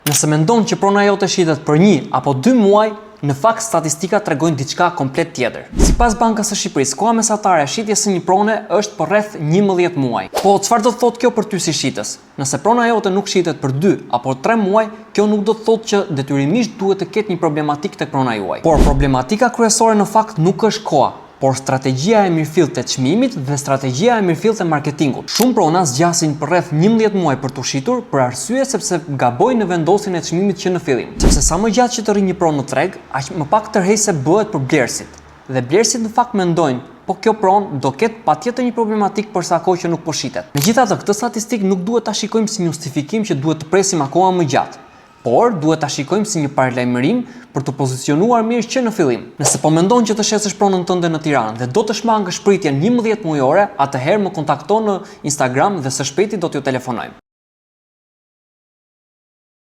Nëse mendon që prona jote shitet për 1 apo 2 muaj, në fakt statistikat tregojnë diçka komplet tjetër. Sipas Bankës së Shqipërisë, koha mesatare e shitjes së një prone është për rreth 11 muaj. Po çfarë do të thotë kjo për ty si shitës? Nëse prona jote nuk shitet për 2 apo 3 muaj, kjo nuk do të thotë që detyrimisht duhet të ketë një problematik tek prona juaj. Por problematika kryesore në fakt nuk është koha, por strategjia e mirëfillt të çmimit dhe strategjia e mirëfillt të marketingut. Shumë prona zgjasin për rreth 11 muaj për t'u shitur për arsye sepse gabojnë në vendosjen e çmimit që në fillim. Sepse sa më gjatë që të rri një pronë në treg, aq më pak tërheqëse bëhet për blerësit. Dhe blerësit në fakt mendojnë, po kjo pronë do ketë patjetër një problematik për sa kohë që nuk po shitet. Megjithatë, këtë statistikë nuk duhet ta shikojmë si një justifikim që duhet të presim akoma më gjatë, por duhet ta shikojmë si një paralajmërim për të pozicionuar mirë që në fillim. Nëse po mendon që të shesësh pronën tënde në Tiranë dhe do të shmangësh pritjen 11 mujore, atëherë më kontakto në Instagram dhe së shpejti do t'ju telefonojmë.